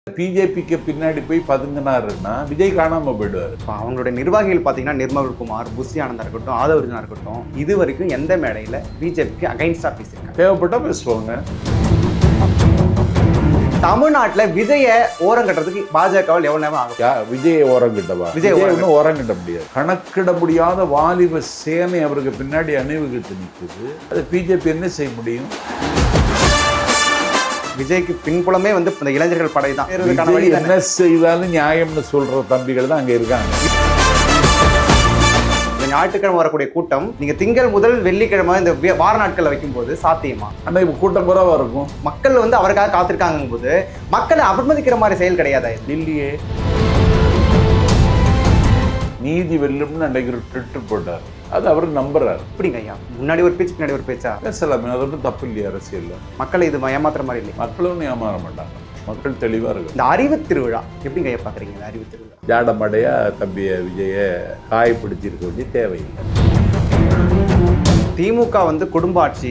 பிஜேபிக்கு பின்னாடி போய் பதுங்கினாருன்னா விஜய் காணாம போயிடுவார். இப்போ அவங்களுடைய நிர்வாகிகள் பார்த்தீங்கன்னா நிர்மல் குமார், புஷி ஆனந்தா இருக்கட்டும், ஆதவர்ஜனா இருக்கட்டும், இது வரைக்கும் எந்த மேடையில் பிஜேபிக்கு அகைன்ஸ்டாக பேசியிருக்காங்க? தேவைப்பட்டா பேசுவாங்க. தமிழ்நாட்டில் விஜயை ஓரம் கட்டுறதுக்கு பாஜகவில் எவ்வளவு நேரம் ஆகும்? விஜயை ஓரம் கிட்டவா? விஜய் ஒன்றும் ஓரம் கிட்ட முடியாது. கணக்கிட முடியாத வாலிப சேனை அவருக்கு பின்னாடி அணிவகுத்து நிற்குது. அது பிஜேபி என்ன செய்ய முடியும்? விஜய்க்கு பின்புலமே வந்து இந்த இளைஞர்கள் படை தான். என்ன செய்தாலும் நியாயம்னு சொல்ற தம்பிகள் தான் அங்க இருக்காங்க. இந்த ஞாயிற்றுக்கிழமை வரக்கூடிய கூட்டம் நீங்க திங்கள் முதல் வெள்ளிக்கிழமை இந்த வார நாட்கள்ல வைக்கும் போது சாத்தியமா? ஆனா இப்ப கூட்டம் குறைவா இருக்கும். மக்கள் வந்து அவருக்காக காத்திருக்காங்க போது மக்களை அவமதிக்கிற மாதிரி செயல் கிடையாதா? இல்லையே. நீதி வெல்லும்னு அன்றைக்கு ட்விட்டர் போட்டார். அது அவர் நம்புறாரு. எப்படிங்க ஐயா, முன்னாடி ஒரு பேச்சு பின்னாடி ஒரு பேச்சா? பேசலாமே, அது ஒன்றும் தப்பு இல்லையா அரசியல்? மக்களை இது ஏமாத்துற மாதிரி இல்லை. மக்களும் ஏமாற மாட்டாங்க, மக்கள் தெளிவா இருக்கு. இந்த அறிவு திருவிழா எப்படிங்க ஐயா பாக்குறீங்க? இந்த அறிவு திருவிழா ஜாடமடையா தம்பிய விஜய காயப்படுத்தியிருக்க வேண்டிய தேவையில்லை. திமுக வந்து குடும்ப ஆட்சி,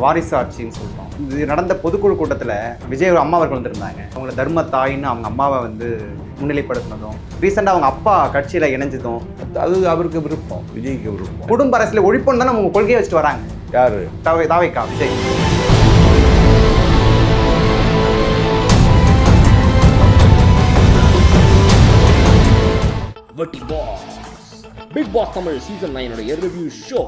வாரிசு ஆட்சின்னு சொல்றோம். இது நடந்த பொதுக்குழு கூட்டத்தில் விஜய் அம்மா அவர்கள் வந்திருந்தாங்க. அவங்கள தர்ம தாயின்னு அவங்க அம்மாவை வந்து முன்னிலைப்படுத்தினதும், ரீசெண்டாக அவங்க அப்பா கட்சியில் இணைஞ்சதும், அது அவருக்கு விருப்பம், விஜய்க்கு விருப்பம். குடும்ப அரசியல் ஒழிப்புன்னு தானே அவங்க கொள்கையை வச்சுட்டு வராங்க. யாரு? TVK Vijay. Bigg Boss Tamil season 9 review show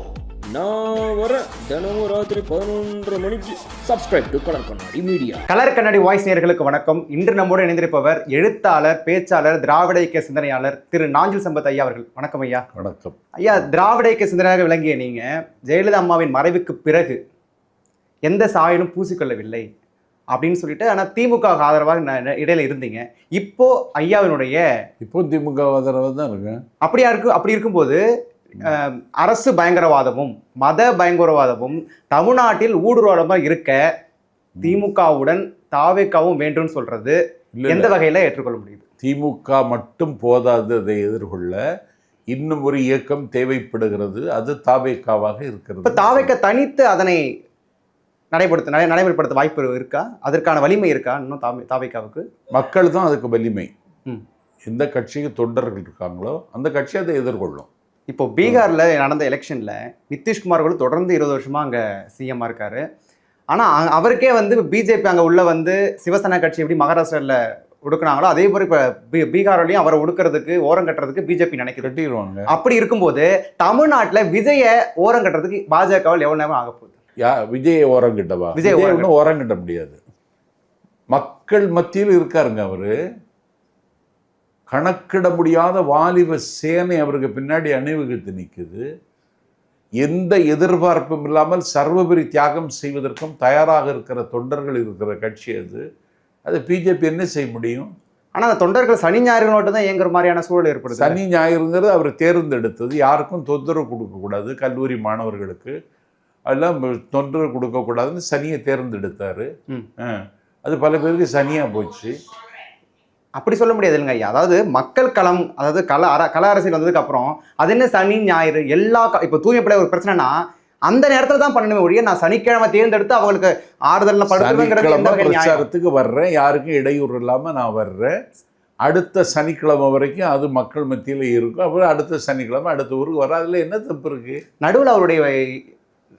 நான் வர தினமும் ராத்திரி 11:30 மணிக்கு. Subscribe to colour Kannadi Media. Colour Kannadi voice நேயர்களுக்கு வணக்கம். இன்று நம்மோடு இணைந்திருப்பவர் எழுத்தாளர், பேச்சாளர், திராவிட இயக்க சிந்தனையாளர் திரு நாஞ்சில் சம்பத் ஐயா அவர்கள். வணக்கம் ஐயா. வணக்கம் ஐயா. திராவிட இயக்க சிந்தனையாக விளங்கிய நீங்க ஜெயலலிதா அம்மாவின் மறைவுக்கு பிறகு எந்த சாயலும் பூசிக்கொள்ளவில்லை அப்படின்னு சொல்லிட்டு, ஆனால் திமுக ஆதரவாக இடையில இருந்தீங்க. இப்போ ஐயாவினுடைய திமுக ஆதரவு தான் இருக்கு. அப்படி இருக்கும்போது அரசு பயங்கரவாதமும் மத பயங்கரவாதமும் தமிழ்நாட்டில் ஊடுருவலமாக இருக்க திமுகவுடன் தாவேக்காவும் வேண்டும்னு சொல்றது எந்த வகையில ஏற்றுக்கொள்ள முடியுது? திமுக மட்டும் போதாது, அதை எதிர்கொள்ள இன்னும் ஒரு இயக்கம் தேவைப்படுகிறது. அது தாவேக்காவாக இருக்கிறது. இப்ப தாவேக்கா தனித்து அதனை நடைமுறைப்படுத்த வாய்ப்பு இருக்கா? அதற்கான வலிமை இருக்கா இன்னும் தாவேக்காவுக்கு? மக்கள் தான் அதுக்கு வலிமை. எந்த கட்சிக்கு தொண்டர்கள் இருக்காங்களோ அந்த கட்சி அதை எதிர்கொள்ளும். இப்போ பீகார்ல நடந்த எலெக்ஷன்ல நிதிஷ்குமார் கூட தொடர்ந்து 20 வருஷமா அங்க சிஎம்மா இருக்காரு. ஆனா அவருக்கே வந்து பிஜேபி அங்க உள்ள வந்து சிவசேனா கட்சி எப்படி மகாராஷ்டிரால ஒடுக்குனாங்களோ அதே போல இப்ப பீகார்லயும் அவரை ஒடுக்கிறதுக்கு ஓரம் கட்டுறதுக்கு பிஜேபி நினைக்கிறாங்க. அப்படி இருக்கும்போது தமிழ்நாட்டுல விஜய ஓரம் கட்டுறதுக்கு பாஜகவில் எவ்வளவு நேரம் ஆக போகுது? விஜயை ஓரம் கிட்டவா? விஜய் ஒன்றும் ஓரம் கிட்ட முடியாது. மக்கள் மத்தியில் இருக்காருங்க அவரு. கணக்கிட முடியாத வாலிப சேனை அவருக்கு பின்னாடி அணிவகுத்து நிற்குது. எந்த எதிர்பார்ப்பும் இல்லாமல் சர்வபெரி தியாகம் செய்வதற்கும் தயாராக இருக்கிற தொண்டர்கள் இருக்கிற கட்சி அது. அது பிஜேபி என்ன செய்ய முடியும்? ஆனால் அந்த தொண்டர்கள் சனி ஞாயிறு மட்டும் தான் இயங்குற மாதிரியான சூழல் ஏற்படுது. சனி ஞாயிறுங்கிறது அவர் தேர்ந்தெடுத்தது. யாருக்கும் தொந்தரவு கொடுக்கக்கூடாது, கல்லூரி மாணவர்களுக்கு அதெல்லாம் தொந்தரவு கொடுக்கக்கூடாதுன்னு சனியை தேர்ந்தெடுத்தாரு. அது பல பேருக்கு சனியாக போச்சு. அப்படி சொல்ல முடியாது இல்லைங்க ஐயா. அதாவது மக்கள் களம், அதாவது கல அரசியல் வந்ததுக்கு அப்புறம் அது என்ன சனி ஞாயிறு எல்லா இப்போ தூய்மைப்பட ஒரு பிரச்சனைனா அந்த நேரத்தில் தான் பண்ணணுமே ஒழிய நான் சனிக்கிழமை தேர்ந்தெடுத்து அவங்களுக்கு ஆறுதலில் பிரச்சாரத்துக்கு வர்றேன், யாருக்கும் இடையூறு இல்லாமல் நான் வர்றேன். அடுத்த சனிக்கிழமை வரைக்கும் அது மக்கள் மத்தியில் இருக்கும். அப்புறம் அடுத்த சனிக்கிழமை அடுத்த ஊருக்கு வர. அதில் என்ன தப்பு இருக்கு? நடுவில் அவருடைய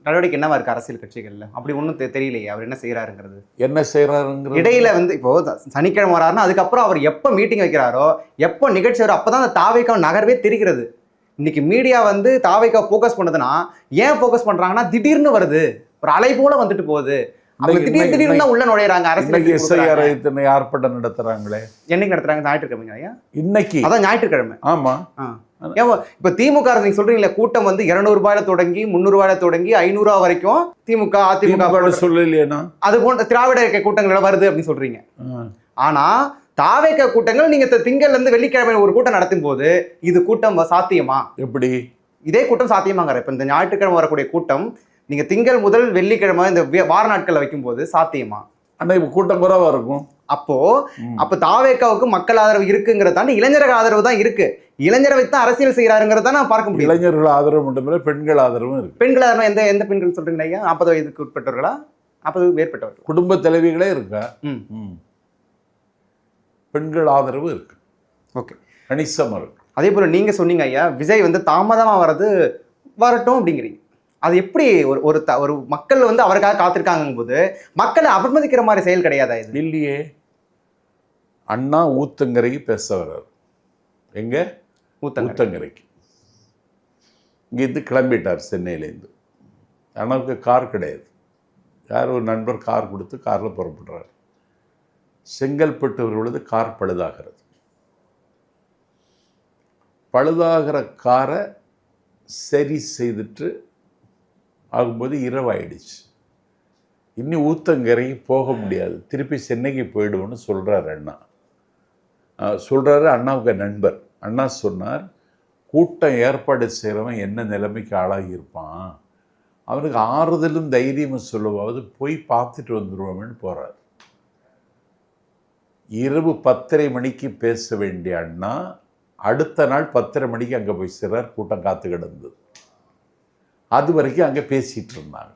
நடவடிக்கை என்னவா இருக்கு அரசியல் கட்சிகள்ல? அப்படி ஒன்றும் தெரியலையே அவர் என்ன செய்யறாருங்கிறது. என்ன செய்யறாருங்கிறது இடையில வந்து இப்போ சனிக்கிழமை வராருன்னா அதுக்கப்புறம் அவர் எப்போ மீட்டிங் வைக்கிறாரோ, எப்போ நிகழ்ச்சி வரோ அப்பதான் அந்த தாவேக்கா நகர்வே தெரிகிறது. இன்னைக்கு மீடியா வந்து தாவேக்கா ஃபோக்கஸ் பண்ணுதுன்னா ஏன் ஃபோக்கஸ் பண்றாங்கன்னா திடீர்னு வருது, ஒரு அலை போல வந்துட்டு போகுது. திடீர்னு தான் உள்ள நுழையறாங்க அரசியல். ஆர்ப்பாட்டம் நடத்துறாங்களே, என்னைக்கு நடத்துறாங்க? ஞாயிற்றுக்கிழமை ஐயா. இன்னைக்கு அதான் ஞாயிற்றுக்கிழமை. ஆமா. இப்ப திமுக நீங்க சொல்றீங்களா கூட்டம் வந்து 200 ரூபாயில தொடங்கி 300 ரூபாயில தொடங்கி 500 ரூபாய் வரைக்கும் திமுக அதிமுக சொல்லலையா? அது போன்ற திராவிட இயக்க கூட்டங்கள் வருது அப்படின்னு சொல்றீங்க. ஆனா தாவேக்க கூட்டங்கள் நீங்க திங்கள்ல இருந்து வெள்ளிக்கிழமை ஒரு கூட்டம் நடத்தும் போது இது கூட்டம் சாத்தியமா? எப்படி இதே கூட்டம் சாத்தியமாங்கிற? இப்ப இந்த ஞாயிற்றுக்கிழமை வரக்கூடிய கூட்டம் நீங்க திங்கள் முதல் வெள்ளிக்கிழமை இந்த வார நாட்கள்ல வைக்கும் போது சாத்தியமா? ஆனா இப்ப கூட்டம் குறைவா இருக்கும். அப்போ தாவேக்காவுக்கு மக்கள் ஆதரவு இருக்குங்கிறத தாண்டி இளைஞர்கள் ஆதரவு தான் இருக்கு. இளைஞரை வைத்து அரசியல் செய்யறாருங்கிறத நான் பார்க்க முடியும். இளைஞர்கள் ஆதரவு மட்டுமே பெண்கள் ஆதரவும் இருக்கு. பெண்கள் ஆதரவு எந்த பெண்கள் சொல்றீங்க ஐயா? 40 வயதுக்கு உட்பட்டவர்களா? 40 வயதுக்கு மேற்பட்டவர்கள்? குடும்ப தலைவிகளே இருக்கா? 300 ரூபாயில தொடங்கி 500 ரூபாய் வரைக்கும் திமுக அதிமுக பெண்கள் ஆதரவு இருக்கு, ஓகே, கணிசமாக இருக்கு. அதே போல் நீங்கள் சொன்னீங்க ஐயா, விஜய் வந்து தாமதமாக வர்றது வரட்டும் அப்படிங்கிறீங்க. அது எப்படி ஒரு மக்கள் வந்து அவருக்காக காத்திருக்காங்கும் போது மக்களை அவமதிக்கிற மாதிரி செயல் கிடையாதா இது? இல்லையே. அண்ணா ஊத்தங்கரைக்கு பேச வர்றார். எங்க? ஊத்தங்கரைக்கு. இங்கேருந்து கிளம்பிட்டார் சென்னையிலேருந்து. அண்ணாவுக்கு கார் கிடையாது. யார் ஒரு நண்பர் கார் கொடுத்து காரில் புறப்படுறார். செங்கல்பட்டு பொழுது கார் பழுதாகிறது. பழுதாகிற காரை சரி செய்துட்டு ஆகும்போது இரவாயிடுச்சு. இன்னும் ஊத்தங்கரைக்கு போக முடியாது, திருப்பி சென்னைக்கு போயிடுவோன்னு சொல்கிறார் அண்ணா. சொல்கிறாரு அண்ணாவுக்கு நண்பர். அண்ணா சொன்னார், கூட்டம் ஏற்பாடு செய்கிறவன் என்ன நிலைமைக்கு ஆளாகியிருப்பான், அவனுக்கு ஆறுதலும் தைரியமும் சொல்லுவாவது போய் பார்த்துட்டு வந்துடுவோம்னு போகிறார். இரவு 10:30 மணிக்கு பேச வேண்டிய அண்ணா அடுத்த நாள் 10:30 மணிக்கு அங்கே போய் சேர்றார். கூட்டம் காத்து கிடந்தது. அது வரைக்கும் அங்கே பேசிகிட்டு இருந்தாங்க.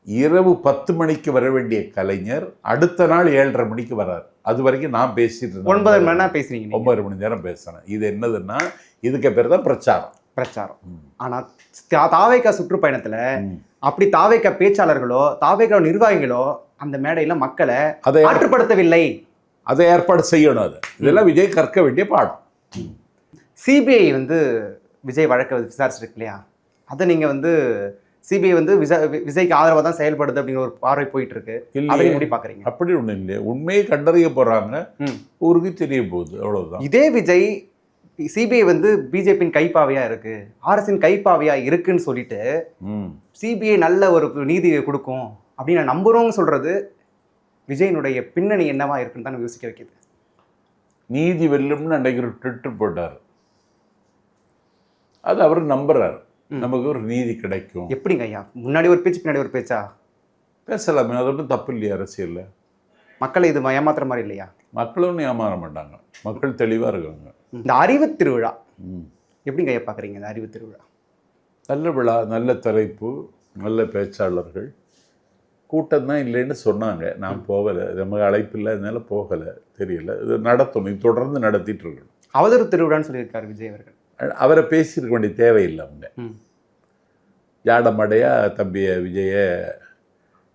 இரவு 10 மணிக்கு வர வேண்டிய கலைஞர் அடுத்த நாள் 7:30 மணிக்கு வர்றார். அது வரைக்கும் நான் பேசிட்டு இருந்தேன். 9 மணி நேரம் பேசுறீங்க. 9 மணி நேரம் பேசுறேன். இது என்னதுன்னா, இதுக்கு பேர் தான் பிரச்சாரம். ஆனால் தாவேகா சுற்றுப்பயணத்தில் அப்படி தாவேகா பேச்சாளர்களோ தாவேகா நிர்வாகிகளோ அந்த மேடையில் மக்களை அதை ஆற்றுப்படுத்தவில்லை. அதை ஏற்பாடு செய்யணும். அது இதெல்லாம் விஜய் கற்க வேண்டிய பாடம். சிபிஐ வந்து விஜய் வழக்கை விசாரிச்சிருக்கு இல்லையா, அதை நீங்கள் வந்து சிபிஐ வந்து விஜய்க்கு ஆதரவாக தான் செயல்படுது அப்படிங்கிற ஒரு பார்வை போயிட்டு இருக்கு. அதை எப்படி பார்க்குறீங்க? அப்படி ஒன்றும் இல்லை. உண்மையை கண்டறிய போகிறாங்க, ஊருக்கு தெரிய போகுது, அவ்வளோதான். இதே விஜய் சிபிஐ வந்து பிஜேபியின் கைப்பாவையாக இருக்கு, ஆர்எஸ்என் கைப்பாவையாக இருக்குன்னு சொல்லிட்டு சிபிஐ நல்ல ஒரு நீதியை கொடுக்கும் அப்படின்னு நம்புகிறோங்க சொல்கிறது விஜயனுடைய பின்னணி என்னவா இருக்குன்னு தான் யோசிக்க வைக்கிது. நீதி வெல்லும்னு அன்றைக்கு ஒரு ட்விட்டர் போட்டார். அது அவர் நம்புறாரு, நமக்கு ஒரு நீதி கிடைக்கும். எப்படிங்க ஐயா, முன்னாடி ஒரு பேச்சு பின்னாடி ஒரு பேச்சா? பேசலாமே, அது ஒன்றும் தப்பு இல்லையா அரசியலில்? மக்களை இது ஏமாத்துற மாதிரி இல்லையா? மக்களும் ஏமாற மாட்டாங்க, மக்கள் தெளிவாக இருக்காங்க. இந்த அறிவு திருவிழா எப்படிங்க ஐயா பார்க்குறீங்க? இந்த அறிவு திருவிழா நல்ல விழா, நல்ல தலைப்பு, நல்ல பேச்சாளர்கள், கூட்டம் தான் இல்லைன்னு சொன்னாங்க. நான் போகலை, நமக்கு அழைப்பு இல்லை, அதனால போகலை, தெரியல. இது நடத்தணும், இது தொடர்ந்து நடத்திட்டு இருக்கணும். அவதூறு திருவிழான்னு சொல்லியிருக்காரு விஜய் அவர்கள். அவரை பேசியிருக்க வேண்டிய தேவையில்லை. அவங்க ஜாடமடையாக தம்பியை விஜயை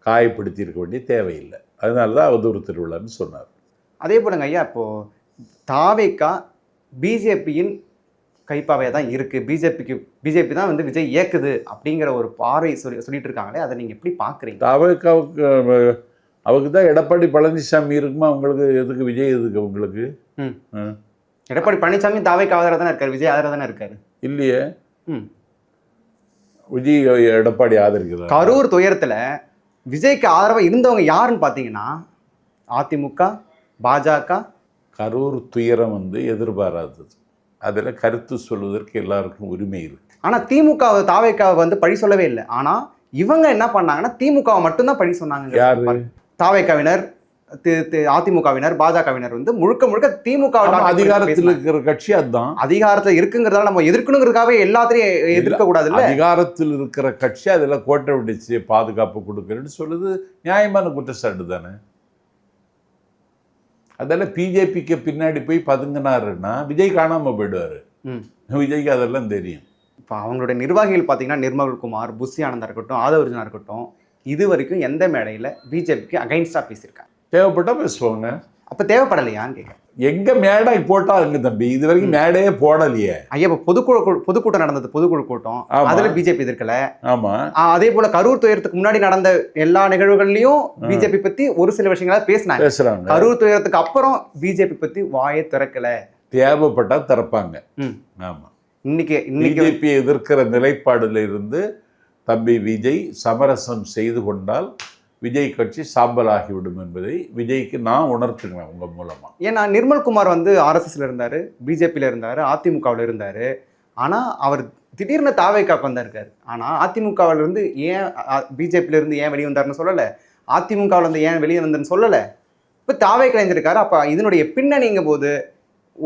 காயப்படுத்தியிருக்க வேண்டிய தேவையில்லை. அதனால தான் அவதூறு திருவிழான்னு சொன்னார். அதே போலங்க ஐயா, இப்போது தாவேகா பிஜேபியின் கைப்பாவையாக தான் இருக்குது, பிஜேபி தான் வந்து விஜய் இயக்குது அப்படிங்கிற ஒரு பார்வை சொல்லிட்டு இருக்காங்களே, அதை நீங்கள் எப்படி பார்க்குறீங்க? தாவேகாவுக்கு அவருக்கு தான் எடப்பாடி பழனிசாமி இருக்குமா, அவங்களுக்கு எதுக்கு விஜய் எதுக்கு உங்களுக்கு? எடப்பாடி பழனிசாமி தாவேகா ஆதரவு தானே இருக்காரு, விஜய் ஆதரவு தானே இருக்காரு. இல்லையே, விஜய் எடப்பாடி ஆதரிக்கிறார். கரூர் துயரத்தில் விஜய்க்கு ஆதரவாக இருந்தவங்க யாருன்னு பார்த்தீங்கன்னா அதிமுக, பாஜக. கரூர் துயரம் வந்து எதிர்பாராதது, அதில் கருத்து சொல்வதற்கு எல்லாருக்கும் உரிமை இருக்கு. ஆனால் திமுக தாவேக்காவை வந்து பழி சொல்லவே இல்லை. ஆனால் இவங்க என்ன பண்ணாங்கன்னா திமுகவை மட்டும்தான் பழி சொன்னாங்க. யாரு? தாவேக்காவினர், அதிமுகவினர், பாஜகவினர் வந்து முழுக்க முழுக்க திமுக அதிகாரத்தில் இருக்கிற கட்சி. அதுதான் அதிகாரத்தில் இருக்குங்கிறதால நம்ம எதிர்க்கணுங்கிறதுக்காகவே எல்லாத்தையும் எதிர்க்க கூடாது. அதிகாரத்தில் இருக்கிற கட்சி அதில் கோட்டை விடுச்சு பாதுகாப்பு கொடுக்குறேன்னு சொல்லுது, நியாயமான குற்றச்சாட்டு தானே. அதெல்லாம் பிஜேபிக்கு பின்னாடி போய் பதுங்கினாருன்னா விஜய் காணாமல் போயிடுவார். விஜய்க்கு அதெல்லாம் தெரியும். இப்போ அவங்களுடைய நிர்வாகிகள் பார்த்தீங்கன்னா நிர்மல்குமார், புஷி ஆனந்தா இருக்கட்டும், ஆதவர்ஜனா இருக்கட்டும், இது வரைக்கும் எந்த மேடையில் பிஜேபிக்கு அகைன்ஸ்டாக பேசியிருக்காங்க? தேவைப்பட்டால் பேசுவாங்க. அப்போ தேவைப்படலையான்னு கேட்குறேன். எங்கே மேடை போட்டாங்க தம்பி, இது வரைக்கும் மேடையே போடலையே. ஐயா, இப்போ பொதுக்கூட்டம் நடந்தது, பொதுக்குழு கூட்டம், அதில் பிஜேபி எதிர்க்கல. ஆமாம். அதே போல கரூர் துயரத்துக்கு முன்னாடி நடந்த எல்லா நிகழ்வுகள்லையும் பிஜேபி பத்தி ஒரு சில விஷயங்களா பேசுறாங்க. கரூர் துயரத்துக்கு அப்புறம் பிஜேபி பத்தி வாயை திறக்கல. தேவைப்பட்டா திறப்பாங்க. ஆமா, இன்னைக்கு பிஜேபி எதிர்க்கிற நிலைப்பாடுல இருந்து தம்பி விஜய் சமரசம் செய்து கொண்டால் விஜய் கட்சி சாம்பல் ஆகிவிடும் என்பதை விஜய்க்கு நான் உணர்த்துக்கிறேன் உங்க மூலமா. ஏன்னா நிர்மல்குமார் வந்து ஆர்எஸ்எஸ்ல இருந்தாரு, பிஜேபியில இருந்தாரு, அதிமுகவில் இருந்தாரு. ஆனா அவர் திடீர்னு தாவேக்காக்கு வந்திருக்காரு. ஆனா அதிமுகவில் இருந்து ஏன் பிஜேபியில இருந்து ஏன் வெளியே வந்தாருன்னு சொல்லல, அதிமுகவில் இருந்து ஏன் வெளியே வந்தேன்னு சொல்லல. இப்போ தாவேக்கா இருந்திருக்காரு. அப்ப இதனுடைய பின்னணிங்கும் போது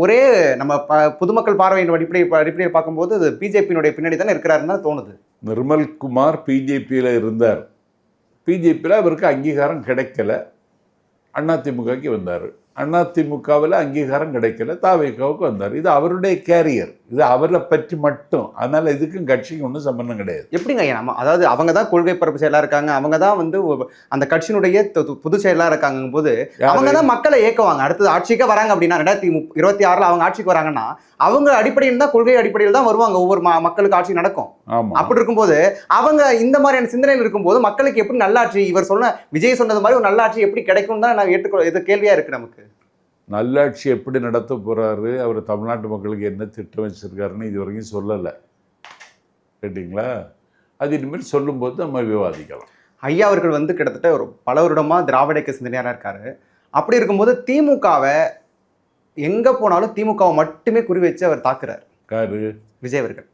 ஒரே நம்ம பொதுமக்கள் பார்வையின் அடிப்படையில் பார்க்கும்போது அது பிஜேபியினுடைய பின்னாடி தானே இருக்கிறாருன்னு தான் தோணுது. நிர்மல்குமார் பிஜேபியில் இருந்தார். பிஜேபியில் அவருக்கு அங்கீகாரம் கிடைக்கல. அதிமுகக்கு வந்தார். அதிமுகவில் அங்கீகாரம் கிடைக்கல, தாவேக்காவுக்கு வந்தார். இது அவருடைய கேரியர், இது அவரை பற்றி மட்டும். அதனால் இதுக்கும் கட்சிக்கு ஒன்றும் சம்பந்தம் கிடையாது. எப்படிங்க ஐயா நம்ம, அதாவது அவங்க தான் கொள்கை பரப்பு செயலாக இருக்காங்க, அவங்க தான் வந்து அந்த கட்சியினுடைய பொதுச் செயலாக இருக்காங்கும் போது அவங்க தான் மக்களை ஏக்குவாங்க. அடுத்தது ஆட்சிக்கு வராங்க அப்படின்னா 2026 அவங்க ஆட்சிக்கு வராங்கன்னா அவங்க அடிப்படையில் தான், கொள்கை அடிப்படையில் தான் வருவாங்க. ஒவ்வொரு மக்களுக்கு ஆட்சி நடக்கும். அப்படி இருக்கும்போது அவங்க இந்த மாதிரியான சிந்தனையில் இருக்கும்போது மக்களுக்கு எப்படி நல்லாட்சி, இவர் சொன்ன விஜய் சொன்னது மாதிரி ஒரு நல்லாட்சி எப்படி கிடைக்கும் தான் நான் ஏற்றுக்கொள்ள, இது கேள்வியா இருக்கு நமக்கு. நல்லாட்சி எப்படி நடத்த போறாரு, அவர் தமிழ்நாட்டு மக்களுக்கு என்ன திட்டம் வச்சிருக்காருன்னு இது வரைக்கும் சொல்லலை. கேட்டிங்களா? அது இனிமேல் சொல்லும்போது நம்ம விவாதிக்கலாம். ஐயா அவர்கள் வந்து கிட்டத்தட்ட ஒரு பல வருடமா திராவிட இயக்க சிந்தனையாளராக இருக்காரு. அப்படி இருக்கும்போது திமுகவை எங்க போனாலும் திமுகவை மட்டுமே குறி வச்சு அவர் தாக்குறாரு. யாரு? விஜய் அவர்கள்.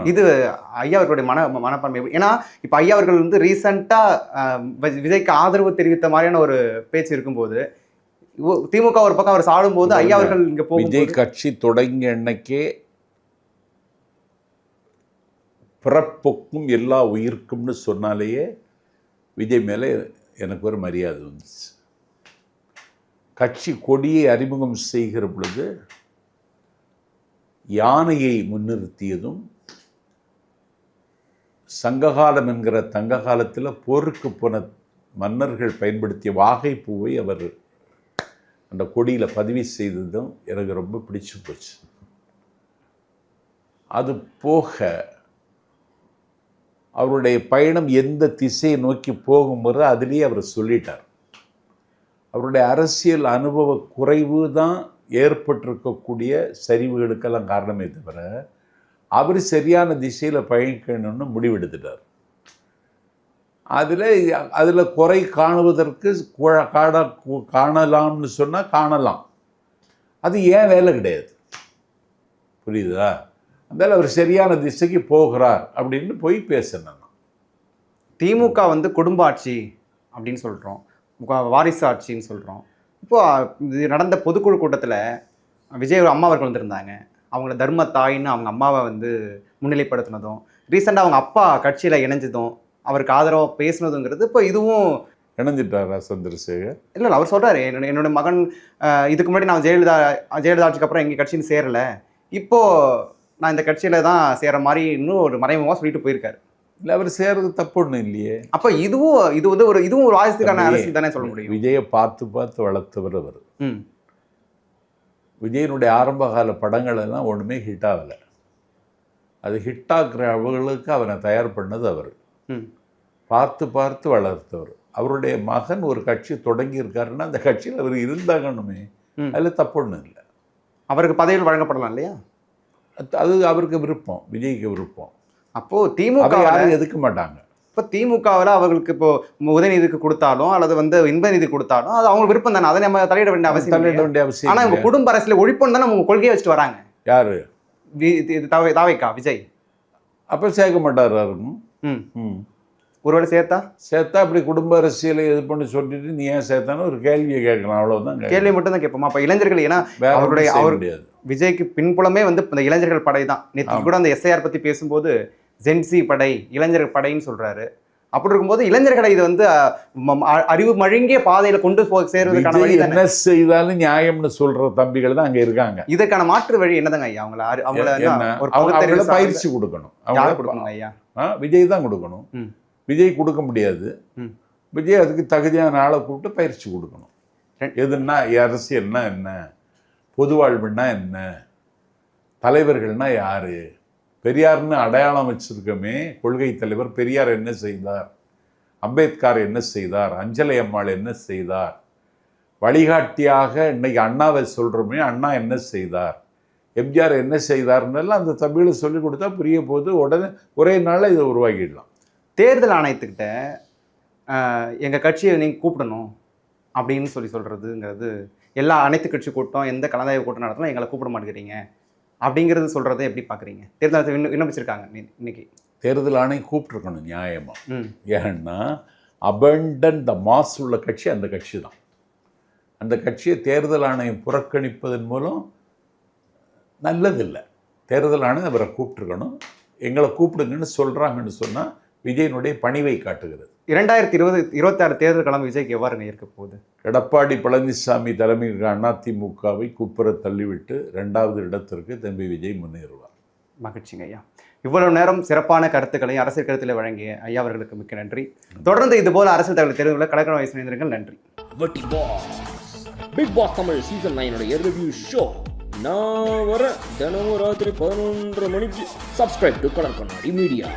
இது ஐயா அவர்களுடைய மனப்பான்மை. ஏன்னா இப்ப ஐயா அவர்கள் வந்து ரீசெண்டா விஜய்க்கு ஆதரவு தெரிவித்த மாதிரியான ஒரு பேச்சு இருக்கும்போது திமுக ஒரு பக்கம் அவர் சாடும் போது ஐயா அவர்கள் இங்க போய் விஜய் கட்சி தொடங்கிய அன்னைக்கே பிறப்புக்கும் எல்லா உயிர்க்கும்னு சொன்னாலேயே விஜய் மேலே எனக்கு ஒரு மரியாதை வந்துச்சு. கட்சி கொடியை அறிமுகம் செய்கிற பொழுது யானையை முன்னிறுத்தியதும், சங்ககாலம் என்கிற தங்க காலத்தில் போருக்கு போன மன்னர்கள் பயன்படுத்திய வாகை பூவை அவர் அந்த கொடியில் பதிவு செய்ததும் எனக்கு ரொம்ப பிடிச்சு போச்சு. அது போக அவருடைய பயணம் எந்த திசையை நோக்கி போகும்போது அதிலேயே அவர் சொல்லிட்டார். அவருடைய அரசியல் அனுபவ குறைவு தான் ஏற்பட்டிருக்கக்கூடிய சரிவுகளுக்கெல்லாம் காரணமே தவிர அவர் சரியான திசையில் பயணிக்கணும்னு முடிவெடுத்துட்டார். அதில் குறை காணுவதற்கு காணலாம்னு சொன்னால் காணலாம். அது ஏன் வேலை கிடையாது. புரியுதா? அதனால் அவர் சரியான திசைக்கு போகிறார் அப்படின்னு போய் பேசணும். திமுக வந்து குடும்ப ஆட்சி அப்படின்னு சொல்கிறோம், வாரிசு ஆட்சின்னு சொல்கிறோம். இப்போ இது நடந்த பொதுக்குழு கூட்டத்தில் விஜய் அம்மா அவர்கள் வந்திருந்தாங்க. அவங்கள தர்ம தாயின்னு அவங்க அம்மாவை வந்து முன்னிலைப்படுத்தினதும், ரீசெண்டாக அவங்க அப்பா கட்சியில் இணைஞ்சதும், அவருக்கு ஆதரவாக பேசுனதுங்கிறது இப்போ இதுவும் இணைஞ்சிட்டாரா சந்திரசேகர்? இல்லை அவர் சொல்கிறாரு, என்னோட மகன் இதுக்கு முன்னாடி நான் ஜெயலலிதா ஆட்சிக்கு அப்புறம் எங்கள் கட்சின்னு சேரலை, இப்போது நான் இந்த கட்சியில் தான் சேர மாதிரி இன்னும் ஒரு மறைமுகமாக சொல்லிட்டு போயிருக்காரு. இல்லை அவர் சேர்றது தப்பு ஒன்றும் இல்லையே. அப்போ இதுவும் ஒரு வாரிசுக்கான அரசியல் தானே சொல்ல முடியும். விஜயை பார்த்து வளர்த்தவர் அவர். விஜயனுடைய ஆரம்பகால படங்கள் எல்லாம் ஒன்றுமே ஹிட் ஆகலை. அது ஹிட் ஆக்குற அவர்களுக்கு அவனை தயார் பண்ணது அவர். பார்த்து வளர்த்தவர். அவருடைய மகன் ஒரு கட்சி தொடங்கி இருக்காருன்னா அந்த கட்சியில் அவர் இருந்தாங்கன்னுமே, அதில் தப்பு ஒன்றும் இல்லை. அவருக்கு பதவிகள் வழங்கப்படலாம் இல்லையா? அது அவருக்கு விருப்பம், விஜய்க்கு விருப்பம். அப்போது திமுக யாரும் எதுக்க மாட்டாங்க. இப்போ திமுகவில் அவர்களுக்கு இப்போ உதயநிதிக்கு கொடுத்தாலும் அல்லது வந்து இன்ப நிதி கொடுத்தாலும் அது அவங்க விருப்பம் தானே, அதை நம்ம தலையிட வேண்டிய அவசியம். ஆனால் இவங்க குடும்ப அரசியல் ஒழிப்புன்னு தானே அவங்க கொள்கையை வச்சுட்டு வராங்க. யாரு? தாவேக்கா விஜய். அப்போ சேர்க்க மாட்டார் யாருக்கும். ஒருவேளை சேர்த்தா அப்படி குடும்ப அரசியலை இது பண்ணி சொல்லிட்டு நீ ஏன் சேர்த்தானு ஒரு கேள்வியை கேட்கலாம், அவ்வளவுதான். கேள்வி மட்டும் தான் கேட்போமா? அப்போ இளைஞர்கள், ஏன்னா அவருடைய விஜய்க்கு பின்புலமே வந்து இந்த இளைஞர்கள் படை தான். நேற்று கூட அந்த எஸ்ஐஆர் பத்தி பேசும்போது ஜென்சி படை, இளைஞர்கள் படைன்னு சொல்றாரு. அப்படி இருக்கும்போது இளைஞர்களை இது வந்து அறிவு மழுங்கிய பாதையில கொண்டு போய் சேர்வதற்கான வழி என்ன செய்தாலும் நியாயம்னு சொல்ற தம்பிகள் தான் அங்க இருக்காங்க. இதற்கான மாற்று வழி என்னதாங்க ஐயா? அவங்கள பயிற்சி கொடுக்கணும். ஐயா விஜய் தான் கொடுக்கணும். விஜய் கொடுக்க முடியாது. விஜய் அதுக்கு தகுதியான ஆளை கூப்பிட்டு பயிற்சி கொடுக்கணும். எதுன்னா அரசியல்னா என்ன, பொது வாழ்வுன்னா என்ன, தலைவர்கள்னா யாரு, பெரியார்னு அடையாளம் வச்சிருக்கோமே கொள்கை தலைவர் பெரியார் என்ன செய்தார், அம்பேத்கர் என்ன செய்தார், அஞ்சலை அம்மாள் என்ன செய்தார், வழிகாட்டியாக இன்னைக்கு அண்ணாவை சொல்கிறோமே அண்ணா என்ன செய்தார், எம்ஜிஆர் என்ன செய்தார்னால அந்த தமிழை சொல்லி கொடுத்தா புரிய போது உடனே ஒரே நாளில் இதை உருவாக்கிடலாம். தேர்தல் ஆணையத்துக்கிட்ட எங்கள் கட்சியை நீங்கள் கூப்பிடணும் அப்படின்னு சொல்கிறதுங்கிறது, எல்லா அனைத்து கட்சி கூட்டம் எந்த கலந்தாய்வு கூட்டம் நடத்தினா எங்களை கூப்பிட மாட்டேங்கிறீங்க அப்படிங்கிறது சொல்கிறத எப்படி பார்க்குறீங்க? தேர்தல் விண்ணப்பிச்சிருக்காங்க இன்னைக்கு. தேர்தல் ஆணையம் கூப்பிட்டுருக்கணும் நியாயமாக. ஏன்னா அபண்டன் த மாஸ் உள்ள கட்சி அந்த கட்சி தான். அந்த கட்சியை தேர்தல் ஆணையம் புறக்கணிப்பதன் மூலம் நல்லதில்லை. தேர்தல் ஆணையம் அவரை கூப்பிட்டுருக்கணும். எங்களை கூப்பிடுங்கன்னு சொல்கிறாங்கன்னு சொன்னால் விஜயனுடைய பணிவை காட்டுகிறது. 2026 தேர்தல் களம் விஜய்க்கு எவ்வாறுங்க இருக்க போகுது? எடப்பாடி பழனிசாமி தலைமையிலான அதிமுகவை குப்புற தள்ளிவிட்டு 2வது இடத்திற்கு தம்பி விஜய் முன்னேறுவார். மகிழ்ச்சிங்க ஐயா. இவ்வளவு நேரம் சிறப்பான கருத்துக்களையும் அரசியல் கருத்தில் வழங்கிய ஐயா அவர்களுக்கு மிக்க நன்றி. தொடர்ந்து இதுபோல அரசியல் தகவல் தெரிந்துள்ள கலக்கண வயசு இணைந்திருங்கள். நன்றி. Bigg Boss Tamil season 9 review show நான் வர தினமும் ராத்திரி 11:30 மணிக்கு. Subscribe to colour Kannadi media.